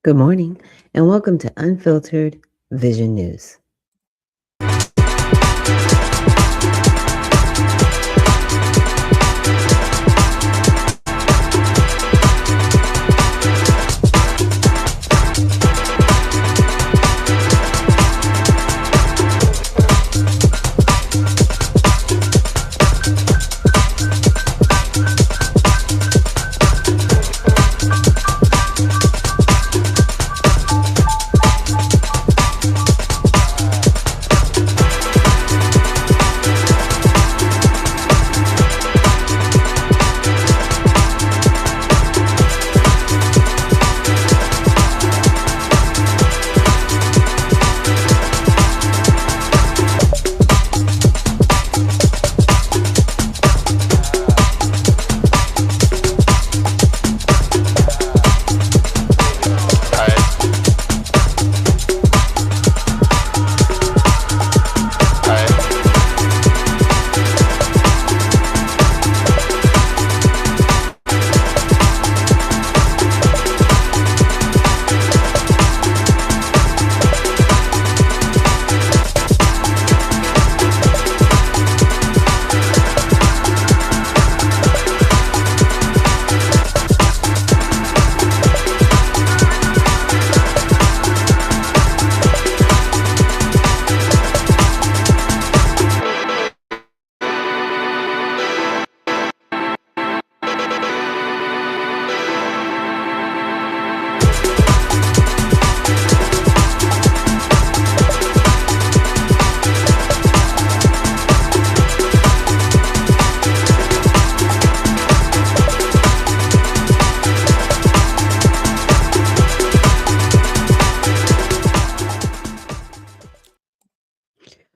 Good morning, and welcome to Unfiltered Vision News.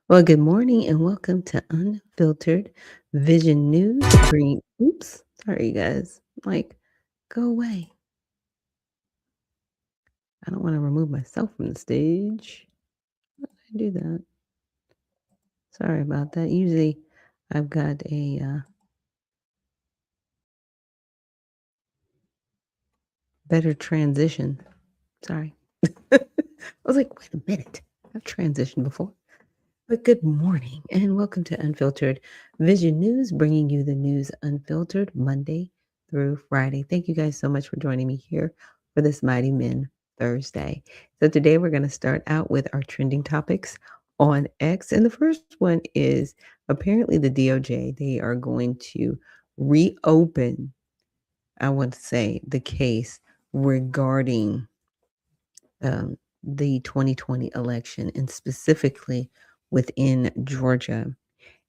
Well, good morning, and welcome to Unfiltered Vision News. Oops, sorry, you guys. Go away. I don't want to remove myself from the stage. How did I do that? Sorry about that. Usually, I've got a better transition. Sorry. I was like, wait a minute. I've transitioned before. But good morning, and welcome to Unfiltered Vision News, bringing you the news unfiltered Monday through Friday. Thank you guys so much for joining me here for this Mighty Men Thursday. So today we're going to start out with our trending topics on X. And the first one is apparently the DOJ. They are going to reopen, I want to say, the case regarding the 2020 election, and specifically within Georgia.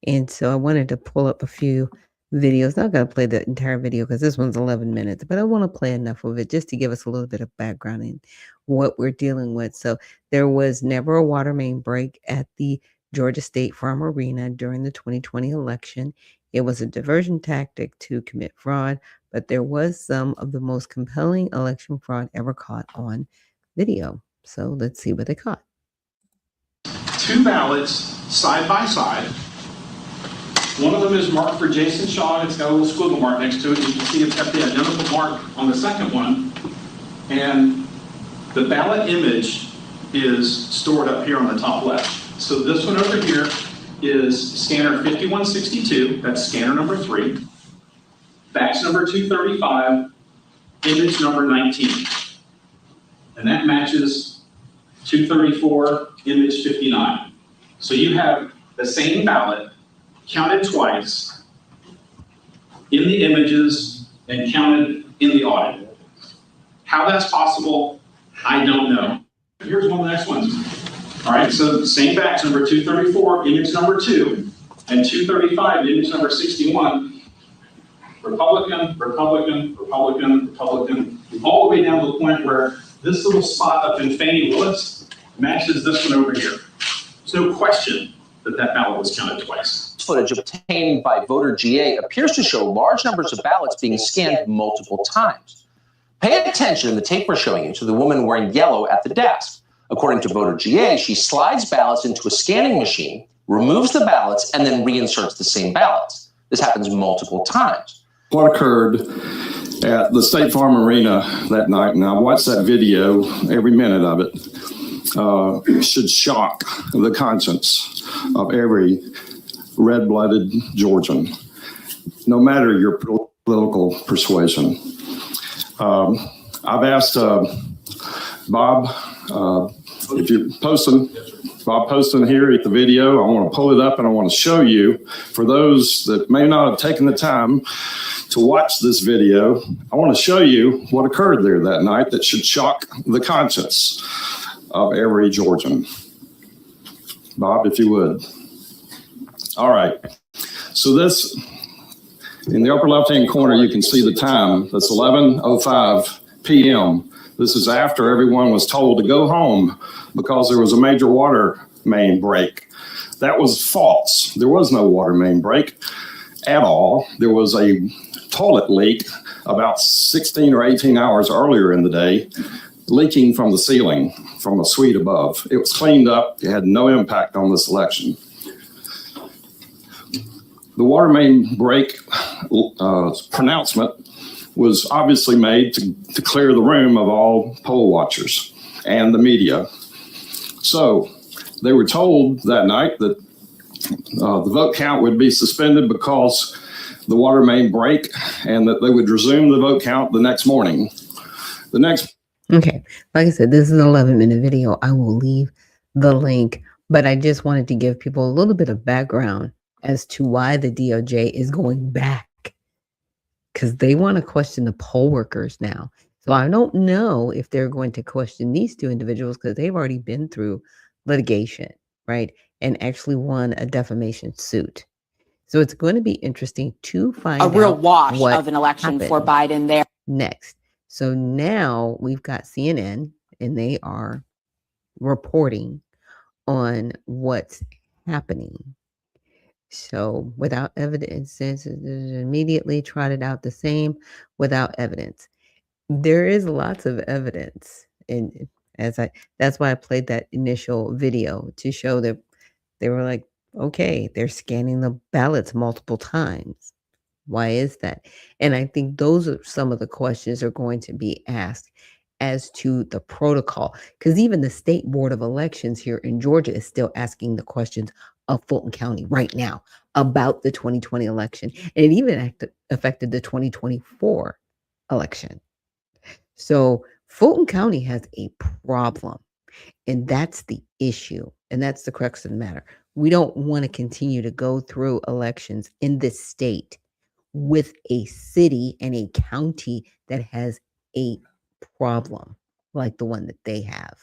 And so I wanted to pull up a few videos. Not going to play the entire video because this one's 11 minutes, but I want to play enough of it just to give us a little bit of background in what we're dealing with. So there was never a water main break at the Georgia State Farm Arena during the 2020 election. It was a diversion tactic to commit fraud, but there was some of the most compelling election fraud ever caught on video. So let's see what they caught. Two ballots side by side. One of them is marked for Jason Shaw, and it's got a little squiggle mark next to it. You can see it's got the identical mark on the second one. And the ballot image is stored up here on the top left. So this one over here is scanner 5162, that's scanner number 3. Fax number 235, image number 19. And that matches 234, image 59. So you have the same ballot counted twice in the images and counted in the audit. How that's possible, I don't know. Here's one of the next ones. All right, so same fax number 234, image number 2, and 235, image number 61. Republican, Republican, Republican, Republican, all the way down to the point where this little spot up in Fannie Willis matches this one over here. There's no question that that ballot was counted twice. Footage obtained by voter GA appears to show large numbers of ballots being scanned multiple times. Pay attention in the tape we're showing you to the woman wearing yellow at the desk. According to voter GA, she slides ballots into a scanning machine, removes the ballots, and then reinserts the same ballots. This happens multiple times. What occurred at the State Farm Arena that night, and I watched that video, every minute of it, should shock the conscience of every red-blooded Georgian, no matter your political persuasion. I've asked Bob, if you're posting, Bob posting here at the video, I want to pull it up and I want to show you, for those that may not have taken the time to watch this video, I want to show you what occurred there that night that should shock the conscience of every Georgian. Bob, if you would. All right. So this, in the upper left-hand corner, you can see the time. That's 11:05 p.m. This is after everyone was told to go home because there was a major water main break. That was false. There was no water main break at all. There was a toilet leak about 16 or 18 hours earlier in the day, leaking from the ceiling from a suite above. It was cleaned up. It had no impact on this election. The water main break pronouncement was obviously made to clear the room of all poll watchers and the media. So they were told that night that the vote count would be suspended because the water main break, and that they would resume the vote count the next morning. Okay, like I said, this is an 11-minute video. I will leave the link, but I just wanted to give people a little bit of background as to why the DOJ is going back, because they want to question the poll workers now. So I don't know if they're going to question these two individuals because they've already been through litigation, right? And actually won a defamation suit. So it's going to be interesting to find out a real wash what of an election happened for Biden there. next. So now we've got CNN, and they are reporting on what's happening. So without evidence, immediately trotted out the same without evidence. There is lots of evidence, and that's why I played that initial video to show that they were like, okay, they're scanning the ballots multiple times. Why is that? And I think those are some of the questions are going to be asked as to the protocol, because even the State Board of Elections here in Georgia is still asking the questions of Fulton County right now about the 2020 election. And it even affected the 2024 election. So Fulton County has a problem, and that's the issue. And that's the crux of the matter. We don't want to continue to go through elections in this state with a city and a county that has a problem like the one that they have.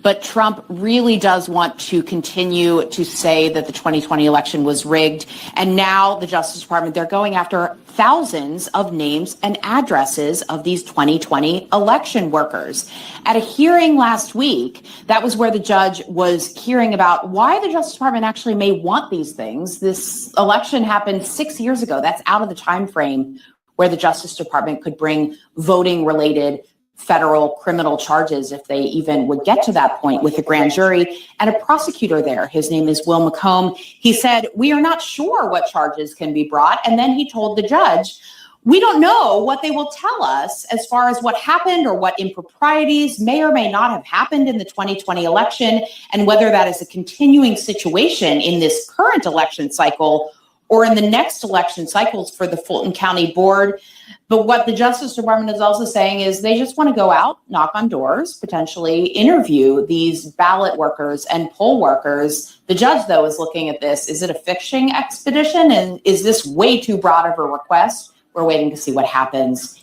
But Trump really does want to continue to say that the 2020 election was rigged. And now the Justice Department, they're going after thousands of names and addresses of these 2020 election workers. At a hearing last week, that was where the judge was hearing about why the Justice Department actually may want these things. This election happened 6 years ago. That's out of the time frame where the Justice Department could bring voting related federal criminal charges if they even would get to that point with a grand jury and a prosecutor there. His name is Will McComb. He said, "We are not sure what charges can be brought." And then he told the judge, "We don't know what they will tell us as far as what happened or what improprieties may or may not have happened in the 2020 election, and whether that is a continuing situation in this current election cycle or in the next election cycles for the Fulton County Board." But what the Justice Department is also saying is they just want to go out, knock on doors, potentially interview these ballot workers and poll workers. The judge, though, is looking at this. Is it a fishing expedition? And is this way too broad of a request? We're waiting to see what happens.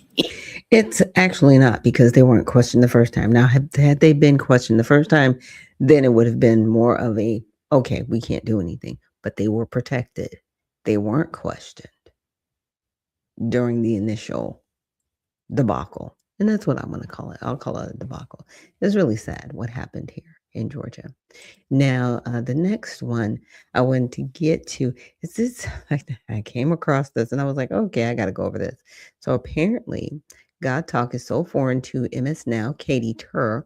It's actually not, because they weren't questioned the first time. Now, had they been questioned the first time, then it would have been more of a, okay, we can't do anything. But they were protected. They weren't questioned during the initial debacle. And that's what I'm going to call it. I'll call it a debacle. It's really sad what happened here in Georgia. Now, the next one I wanted to get to is this. I came across this and I was like, okay, I got to go over this. So apparently, God Talk is so foreign to MS Now, Katie Tur.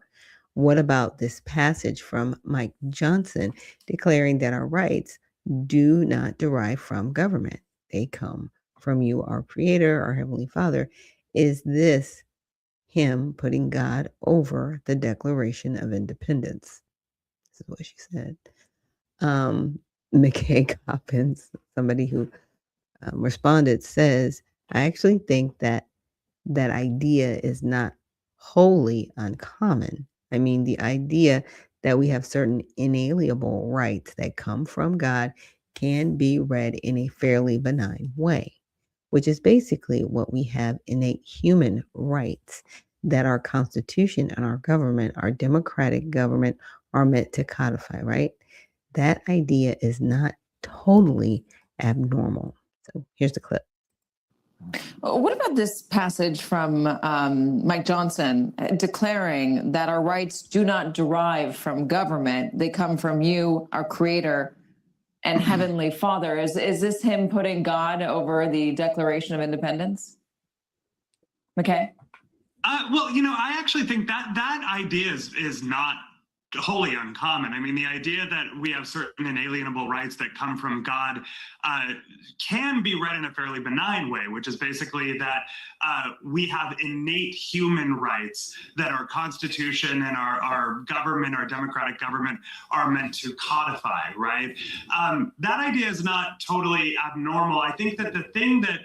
What about this passage from Mike Johnson declaring that our rights do not derive from government? They come from you, our Creator, our Heavenly Father. Is this him putting God over the Declaration of Independence? This is what she said. McKay Coppins, somebody who responded, says, I actually think that that idea is not wholly uncommon. I mean, the idea that we have certain inalienable rights that come from God can be read in a fairly benign way, which is basically what we have innate human rights that our Constitution and our government, our democratic government, are meant to codify, right? That idea is not totally abnormal. So here's the clip. What about this passage from Mike Johnson declaring that our rights do not derive from government? They come from you, our Creator, and Heavenly Father. Is this him putting God over the Declaration of Independence? Okay. Well, I actually think that idea is not wholly uncommon. I mean, the idea that we have certain inalienable rights that come from God can be read in a fairly benign way, which is basically that we have innate human rights that our Constitution and our government, our democratic government, are meant to codify, right? That idea is not totally abnormal. I think that the thing that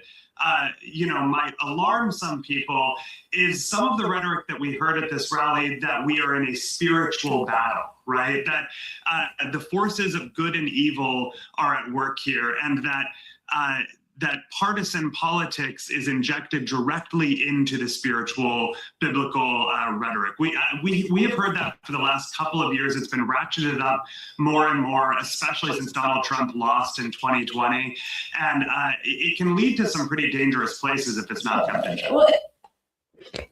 might alarm some people is some of the rhetoric that we heard at this rally that we are in a spiritual battle, right? That the forces of good and evil are at work here, and that partisan politics is injected directly into the spiritual biblical rhetoric. We have heard that for the last couple of years. It's been ratcheted up more and more, especially since Donald Trump lost in 2020. And it can lead to some pretty dangerous places if it's not kept in check.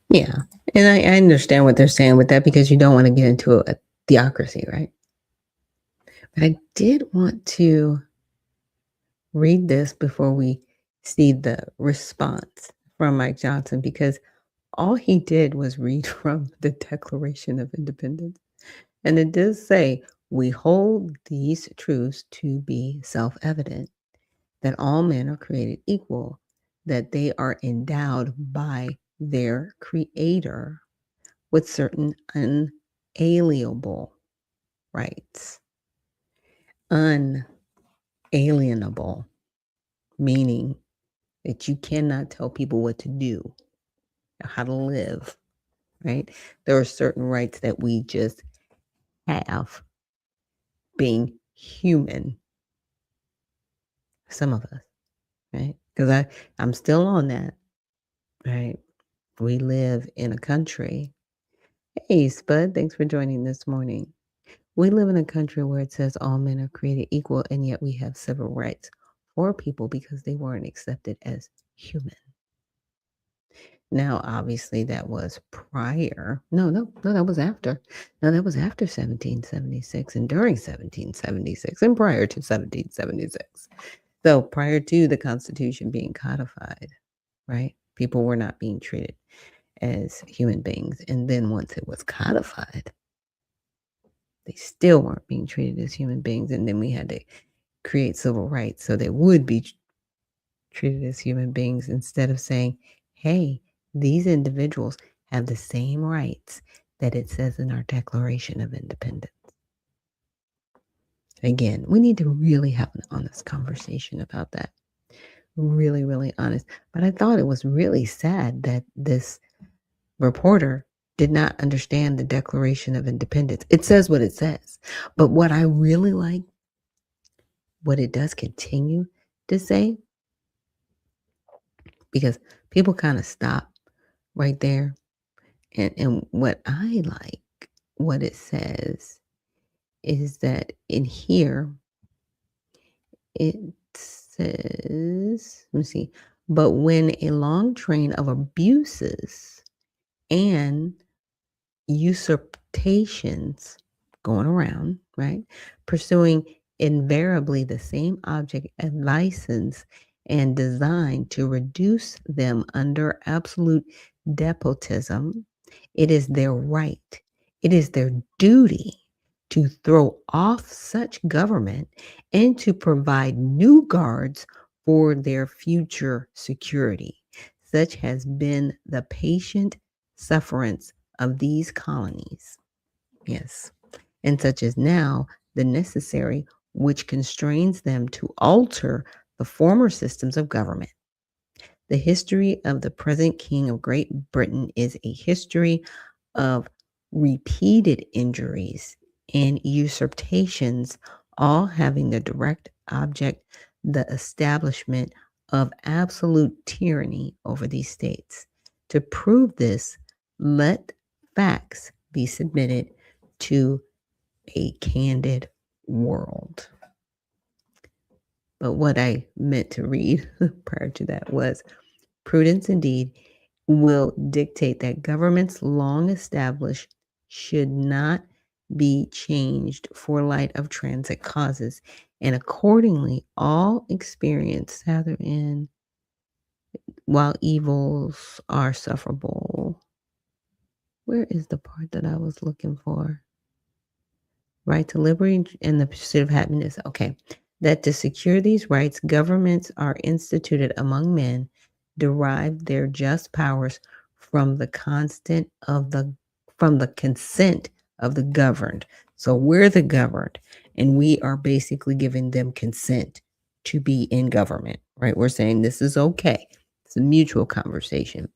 Yeah. And I understand what they're saying with that, because you don't want to get into a theocracy, right? But I did want to read this before we see the response from Mike Johnson, because all he did was read from the Declaration of Independence. And it does say, we hold these truths to be self-evident, that all men are created equal, that they are endowed by their Creator with certain unalienable rights. Unalienable, meaning that you cannot tell people what to do or how to live, right? There are certain rights that we just have being human. Some of us, right? Because I'm still on that, right? We live in a country. Hey, Spud, thanks for joining this morning. We live in a country where it says all men are created equal, and yet we have civil rights for people because they weren't accepted as human. Now, obviously, that was prior. No, that was after. No, that was after 1776 and during 1776 and prior to 1776. So prior to the Constitution being codified, right? People were not being treated as human beings. And then once it was codified, they still weren't being treated as human beings. And then we had to create civil rights so they would be treated as human beings, instead of saying, hey, these individuals have the same rights that it says in our Declaration of Independence. Again, we need to really have an honest conversation about that. Really, really honest. But I thought it was really sad that this reporter did not understand the Declaration of Independence. It says what it says. But what I really like, what it does continue to say, because people kind of stop right there. And what I like, what it says, is that in here, it says, let me see, but when a long train of abuses and usurpations going around, right, pursuing invariably the same object and license and designed to reduce them under absolute despotism, it is their right, it is their duty to throw off such government and to provide new guards for their future security. Such has been the patient sufferance of these colonies. Yes. And such is now the necessary which constrains them to alter the former systems of government. The history of the present King of Great Britain is a history of repeated injuries and usurpations, all having the direct object the establishment of absolute tyranny over these states. To prove this, let facts be submitted to a candid world. But what I meant to read prior to that was prudence indeed will dictate that governments long established should not be changed for light of transit causes, and accordingly all experience rather in while evils are sufferable. Where is the part that I was looking for? Right to liberty and the pursuit of happiness. Okay. That to secure these rights, governments are instituted among men, derive their just powers from the consent of the governed. So we're the governed, and we are basically giving them consent to be in government, right? We're saying this is okay. It's a mutual conversation.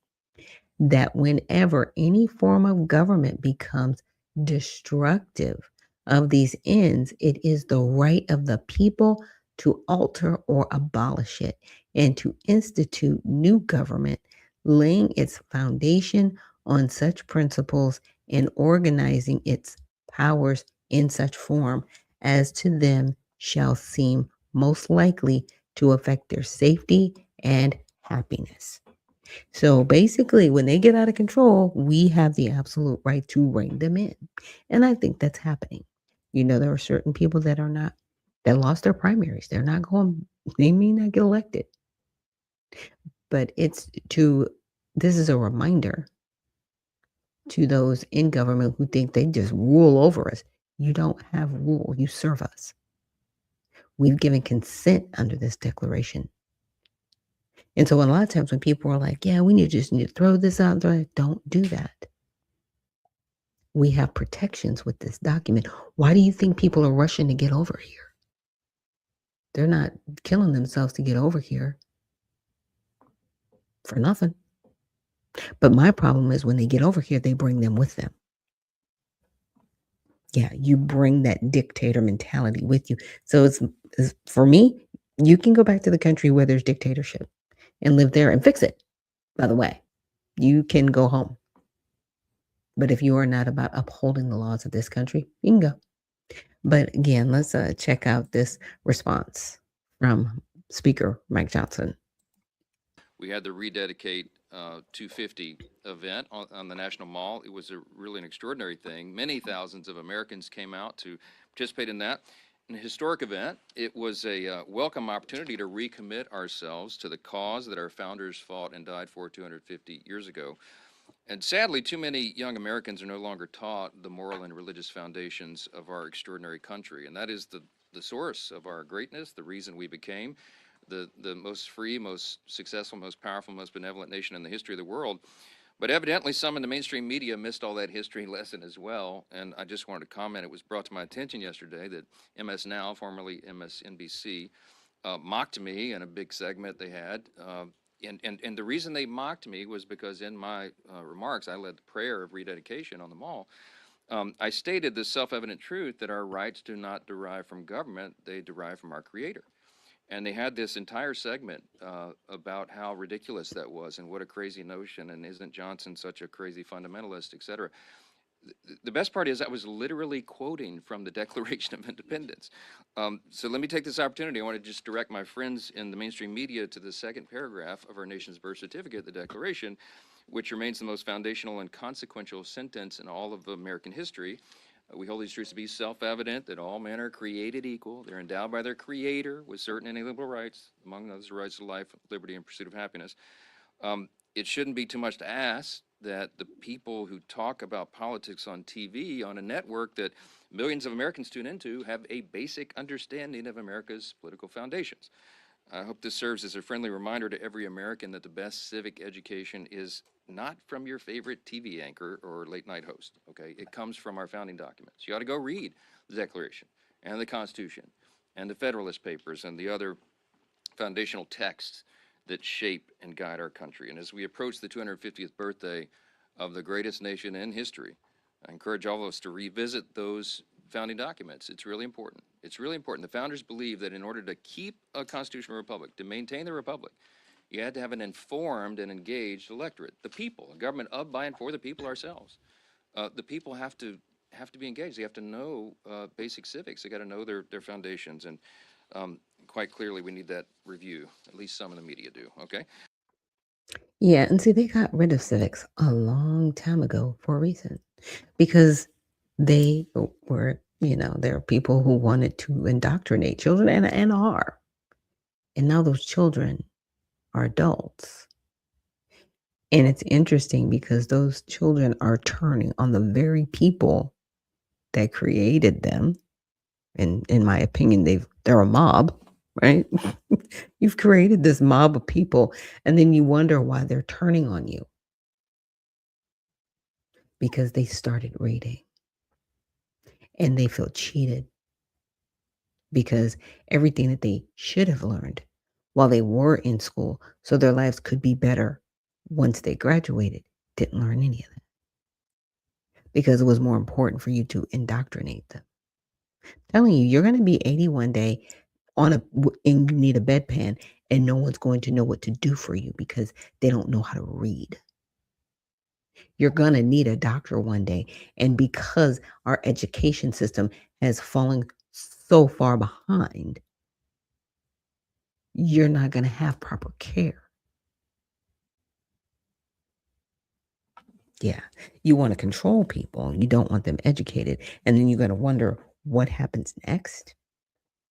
That whenever any form of government becomes destructive of these ends, it is the right of the people to alter or abolish it and to institute new government, laying its foundation on such principles and organizing its powers in such form as to them shall seem most likely to affect their safety and happiness. So basically, when they get out of control, we have the absolute right to rein them in. And I think that's happening. There are certain people that lost their primaries. They may not get elected. But this is a reminder to those in government who think they just rule over us. You don't have rule, you serve us. We've given consent under this declaration. And so a lot of times when people are like, yeah, we just need to throw this out there, don't do that. We have protections with this document. Why do you think people are rushing to get over here? They're not killing themselves to get over here for nothing. But my problem is when they get over here, they bring them with them. Yeah, you bring that dictator mentality with you. So it's for me, you can go back to the country where there's dictatorship and live there and fix it. By the way, you can go home. But if you are not about upholding the laws of this country, you can go. But again, let's check out this response from Speaker Mike Johnson. We had the Rededicate 250 event on the National Mall. It was really an extraordinary thing. Many thousands of Americans came out to participate in that. An historic event. It was a welcome opportunity to recommit ourselves to the cause that our founders fought and died for 250 years ago. And sadly, too many young Americans are no longer taught the moral and religious foundations of our extraordinary country. And that is the source of our greatness, the reason we became the most free, most successful, most powerful, most benevolent nation in the history of the world. But evidently some in the mainstream media missed all that history lesson as well. And I just wanted to comment, it was brought to my attention yesterday that MS Now, formerly MSNBC, mocked me in a big segment they had. And the reason they mocked me was because in my remarks, I led the prayer of rededication on the mall. I stated the self-evident truth that our rights do not derive from government, they derive from our Creator. And they had this entire segment about how ridiculous that was and what a crazy notion, and isn't Johnson such a crazy fundamentalist, et cetera. The best part is I was literally quoting from the Declaration of Independence. So let me take this opportunity. I want to just direct my friends in the mainstream media to the second paragraph of our nation's birth certificate, the Declaration, which remains the most foundational and consequential sentence in all of American history. We hold these truths to be self-evident, that all men are created equal. They're endowed by their Creator with certain inalienable rights, among others the rights to life, liberty, and pursuit of happiness. It shouldn't be too much to ask that the people who talk about politics on TV, on a network that millions of Americans tune into, have a basic understanding of America's political foundations. I hope this serves as a friendly reminder to every American that the best civic education is not from your favorite TV anchor or late night host, okay? It comes from our founding documents. You ought to go read the Declaration and the Constitution and the Federalist Papers and the other foundational texts that shape and guide our country. And as we approach the 250th birthday of the greatest nation in history, I encourage all of us to revisit those founding documents. It's really important. It's really important. The founders believed that in order to keep a constitutional republic, to maintain the republic, you had to have an informed and engaged electorate, the people, a government of, by, and for the people ourselves. The people have to be engaged. They have to know basic civics. They got to know their foundations. And quite clearly, we need that review. At least some in the media do. Okay. Yeah, and see, they got rid of civics a long time ago for a reason. Because they were, there are people who wanted to indoctrinate children and are. And now those children are adults. And it's interesting because those children are turning on the very people that created them. And in my opinion, they're a mob, right? You've created this mob of people, and then you wonder why they're turning on you. Because they started reading. And they feel cheated. Because everything that they should have learned while they were in school so their lives could be better once they graduated, didn't learn any of that. Because it was more important for you to indoctrinate them. I'm telling you, you're going to be 80 one day and you need a bedpan, and no one's going to know what to do for you because they don't know how to read. You're going to need a doctor one day, and because our education system has fallen so far behind, you're not going to have proper care. Yeah, you want to control people. You don't want them educated. And then you're going to wonder what happens next.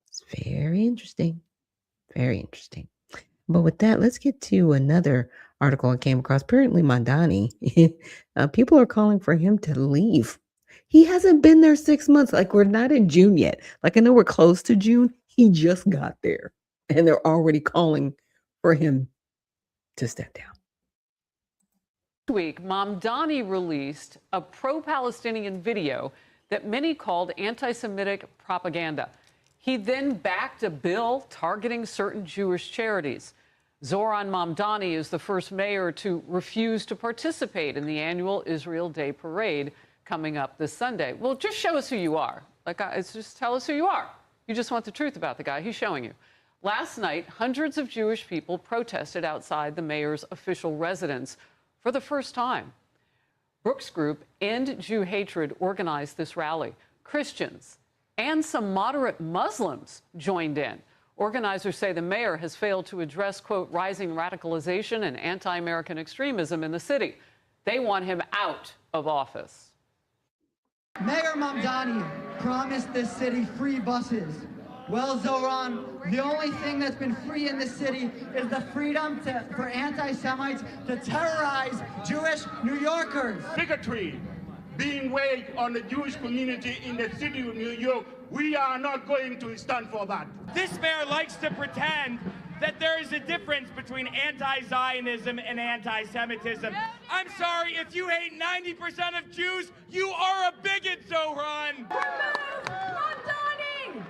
It's very interesting. Very interesting. But with that, let's get to another article I came across. Apparently, Mandani, people are calling for him to leave. He hasn't been there 6 months. Like, we're not in June yet. Like, I know we're close to June. He just got there. And they're already calling for him to step down. Week, Mamdani released a pro-Palestinian video that many called anti-Semitic propaganda. He then backed a bill targeting certain Jewish charities. Zoran Mamdani is the first mayor to refuse to participate in the annual Israel Day parade coming up this Sunday. Well, just show us who you are. Just tell us who you are. You just want the truth about the guy. He's showing you. Last night, hundreds of Jewish people protested outside the mayor's official residence for the first time. Brooks Group End Jew Hatred organized this rally. Christians and some moderate Muslims joined in. Organizers say the mayor has failed to address, quote, rising radicalization and anti-American extremism in the city. They want him out of office. Mayor Mamdani promised this city free buses. Well, Zoran, the only thing that's been free in this city is the freedom for anti-Semites to terrorize Jewish New Yorkers. Bigotry being waged on the Jewish community in the city of New York, we are not going to stand for that. This mayor likes to pretend that there is a difference between anti-Zionism and anti-Semitism. I'm sorry, if you hate 90% of Jews, you are a bigot, Zoran!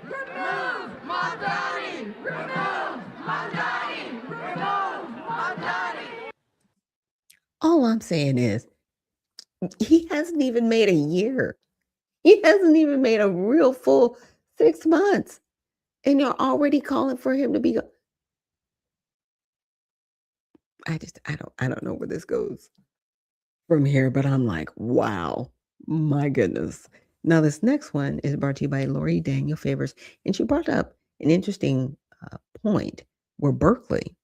Remove Mamdani! Remove Mamdani! Remove Mamdani! All I'm saying is, he hasn't even made a year. He hasn't even made a real full 6 months. And you're already calling for him to be. I don't know where this goes from here, but I'm like, wow, my goodness. Now, this next one is brought to you by Lori Daniel Favors, and she brought up an interesting point where Berkeley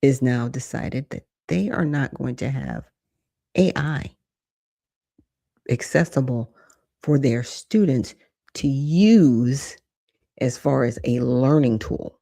is now decided that they are not going to have AI accessible for their students to use as far as a learning tool.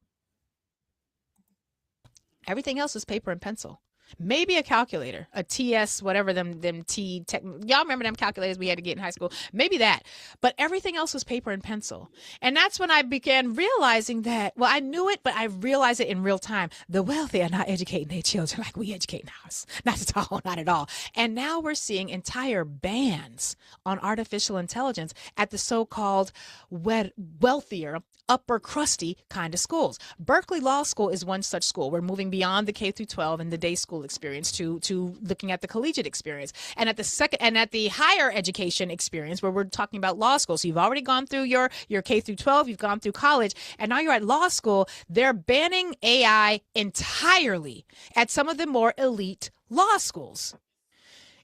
Everything else is paper and pencil. maybe a calculator, a TS, whatever them T tech. Y'all remember them calculators we had to get in high school? Maybe that. But everything else was paper and pencil. And that's when I began realizing that, well, I knew it, but I realized it in real time. The wealthy are not educating their children like we educate ours. Not at all, not at all. And now we're seeing entire bans on artificial intelligence at the so-called wealthier, upper crusty kind of schools. Berkeley Law School is one such school. We're moving beyond the K through 12 and the day school experience to looking at the collegiate experience. And at the higher education experience where we're talking about law school. So you've already gone through your K through 12, you've gone through college, and now you're at law school. They're banning AI entirely at some of the more elite law schools.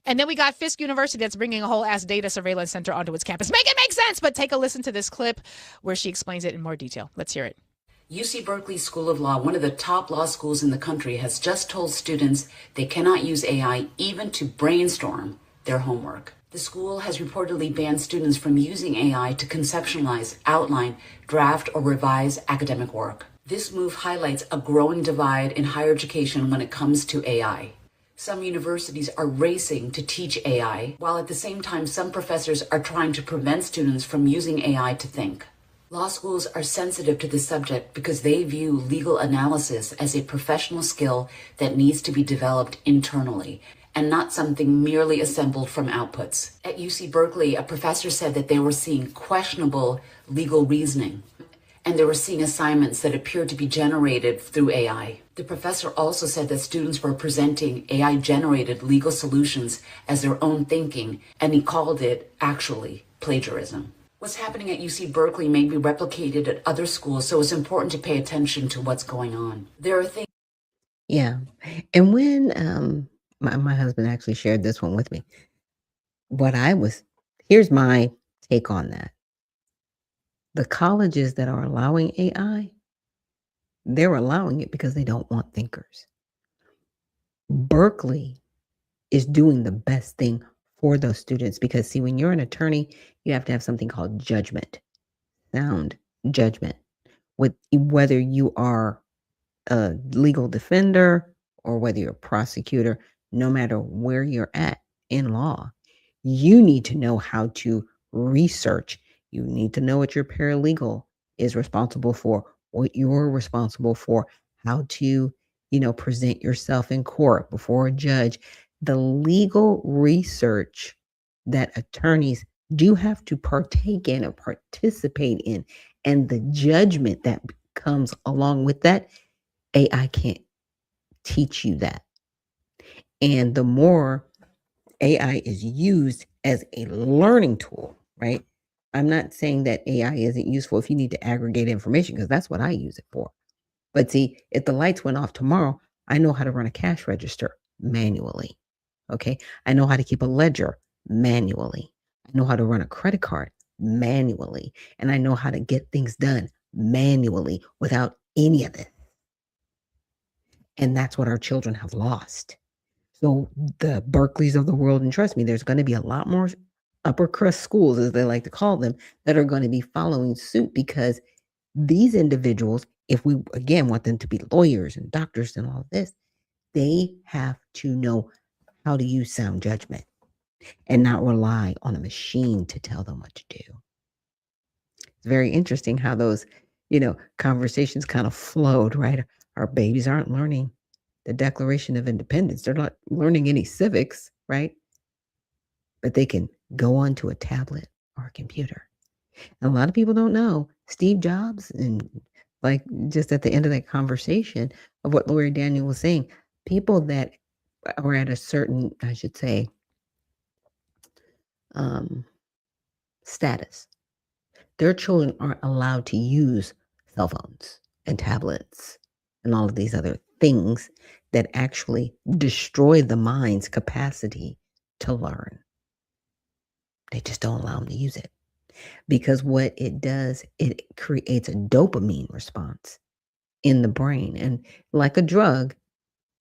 And then we got Fisk University that's bringing a whole ass data surveillance center onto its campus. Make it make sense, but take a listen to this clip where she explains it in more detail. Let's hear it. UC Berkeley School of Law, one of the top law schools in the country, has just told students they cannot use AI even to brainstorm their homework. The school has reportedly banned students from using AI to conceptualize, outline, draft, or revise academic work. This move highlights a growing divide in higher education when it comes to AI. Some universities are racing to teach AI, while at the same time some professors are trying to prevent students from using AI to think. Law schools are sensitive to this subject because they view legal analysis as a professional skill that needs to be developed internally and not something merely assembled from outputs. At UC Berkeley, a professor said that they were seeing questionable legal reasoning, and they were seeing assignments that appeared to be generated through AI. The professor also said that students were presenting AI-generated legal solutions as their own thinking, and he called it, actually, plagiarism. What's happening at UC Berkeley may be replicated at other schools, so it's important to pay attention to what's going on. There are things... Yeah. And when my husband actually shared this one with me, here's my take on that. The colleges that are allowing AI, they're allowing it because they don't want thinkers. Berkeley is doing the best thing for those students because, see, when you're an attorney, you have to have something called judgment, sound judgment. Whether you are a legal defender or whether you're a prosecutor, no matter where you're at in law, you need to know how to research. You need to know what your paralegal is responsible for, what you're responsible for, how to, present yourself in court before a judge. The legal research that attorneys do have to partake in or participate in, and the judgment that comes along with that, AI can't teach you that. And the more AI is used as a learning tool, right? I'm not saying that AI isn't useful if you need to aggregate information, because that's what I use it for. But see, if the lights went off tomorrow, I know how to run a cash register manually. Okay. I know how to keep a ledger manually. I know how to run a credit card manually. And I know how to get things done manually without any of this. And that's what our children have lost. So the Berkeleys of the world, and trust me, there's going to be a lot more upper crust schools, as they like to call them, that are going to be following suit, because these individuals, if we, again, want them to be lawyers and doctors and all of this, they have to know how to use sound judgment and not rely on a machine to tell them what to do. It's very interesting how those, conversations kind of flowed, right? Our babies aren't learning the Declaration of Independence. They're not learning any civics, right? But they can go onto a tablet or a computer. And a lot of people don't know Steve Jobs, and like just at the end of that conversation of what Lori Daniel was saying, people that are at a certain, I should say, status, their children aren't allowed to use cell phones and tablets and all of these other things that actually destroy the mind's capacity to learn. They just don't allow them to use it. Because what it does, it creates a dopamine response in the brain. And like a drug,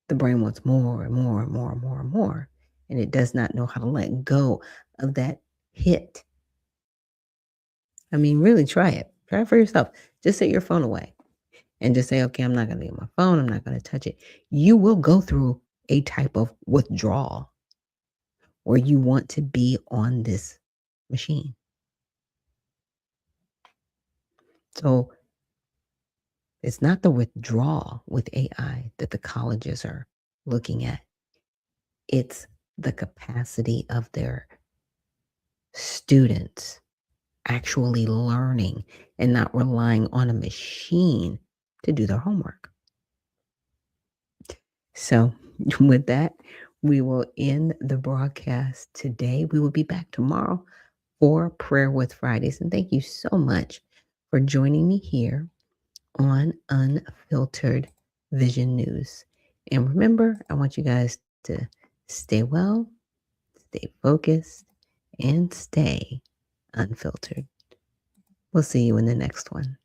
the brain wants more and more and more and more and more. And it does not know how to let go of that hit. I mean, really try it. Try it for yourself. Just set your phone away and just say, okay, I'm not going to get my phone. I'm not going to touch it. You will go through a type of withdrawal where you want to be on this machine. So it's not the withdrawal with AI that the colleges are looking at. It's the capacity of their students actually learning and not relying on a machine to do their homework. So with that, we will end the broadcast today. We will be back tomorrow for Prayer with Fridays. And thank you so much for joining me here on Unfiltered Vision News. And remember, I want you guys to stay well, stay focused, and stay unfiltered. We'll see you in the next one.